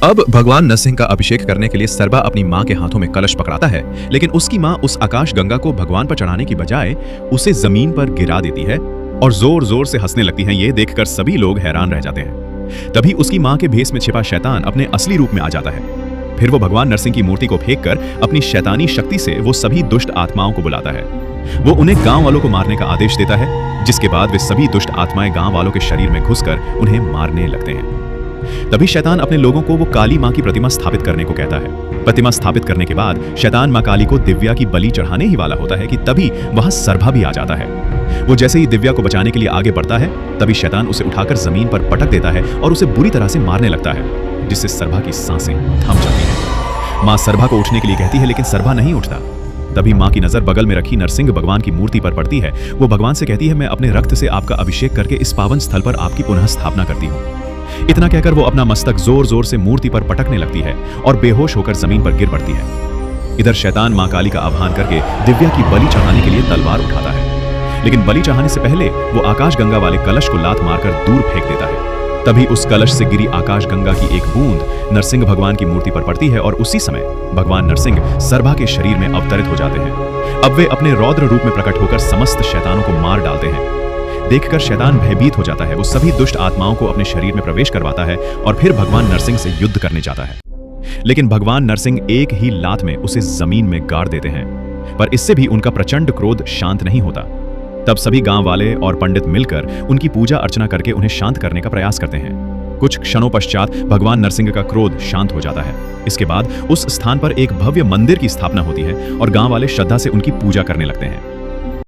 अब भगवान नरसिंह का अभिषेक करने के लिए सरबा अपनी मां के हाथों में कलश पकड़ाता है, लेकिन उसकी मां उस आकाश गंगा को भगवान पर चढ़ाने की बजाय उसे जमीन पर गिरा देती है और जोर जोर से हंसने लगती है। ये देखकर सभी लोग हैरान रह जाते हैं। तभी उसकी मां के भेष में छिपा शैतान अपने असली रूप में आ जाता है। फिर वो भगवान नरसिंह की मूर्ति को फेंककर अपनी शैतानी शक्ति से वो सभी दुष्ट आत्माओं को बुलाता है। वो उन्हें गांव वालों को मारने का आदेश देता है, जिसके बाद वे सभी दुष्ट आत्माएं गांव वालों के शरीर में घुसकर उन्हें मारने लगते हैं। तभी शैतान अपने लोगों को वो काली मां की प्रतिमा स्थापित करने को कहता है। प्रतिमा स्थापित करने के बाद शैतान मां काली को दिव्या की बलि चढ़ाने ही वाला होता है कि तभी वहां सरभा भी आ जाता है। वो जैसे ही दिव्या को बचाने के लिए आगे बढ़ता है, तभी शैतान उसे उठाकर जमीन पर पटक देता है और उसे बुरी तरह से मारने लगता है, जिससे सरभा की सांसें थम जाती हैं। मां सरभा को उठने के लिए कहती है, लेकिन सरभा नहीं उठता। तभी मां की नजर बगल में रखी नरसिंह भगवान की मूर्ति पर पड़ती है। वो भगवान से कहती है, मैं अपने रक्त से आपका अभिषेक करके इस पावन स्थल पर आपकी पुनः स्थापना करती हूँ। इतना कहकर वो अपना मस्तक जोर जोर से मूर्ति पर पटकने लगती है और बेहोश होकर जमीन पर गिर पड़ती है। इधर शैतान मां काली का आह्वान करके दिव्या की बलि चढ़ाने के लिए तलवार उठाता है, लेकिन बलि चढ़ाने से पहले वो आकाश गंगा वाले कलश को लात मारकर दूर फेंक देता है। तभी उस कलश से गिरी आकाश गंगा की एक बूंद नरसिंह भगवान की मूर्ति पर पड़ती है और उसी समय भगवान नरसिंह सरभा के शरीर में अवतरित हो जाते हैं। अब वे अपने रौद्र रूप में प्रकट होकर समस्त शैतानों को मार डालते हैं। देखकर शैतान भयभीत हो जाता है। वो सभी दुष्ट आत्माओं को अपने शरीर में प्रवेश करवाता है और फिर भगवान नरसिंह से युद्ध करने जाता है। लेकिन भगवान नरसिंह एक ही लात में उसे जमीन में गाड़ देते हैं, पर इससे भी उनका प्रचंड क्रोध शांत नहीं होता। तब सभी गांव वाले और पंडित मिलकर उनकी पूजा अर्चना करके उन्हें शांत करने का प्रयास करते हैं। कुछ क्षणों पश्चात भगवान नरसिंह का क्रोध शांत हो जाता है। इसके बाद उस स्थान पर एक भव्य मंदिर की स्थापना होती है और गांव वाले श्रद्धा से उनकी पूजा करने लगते हैं।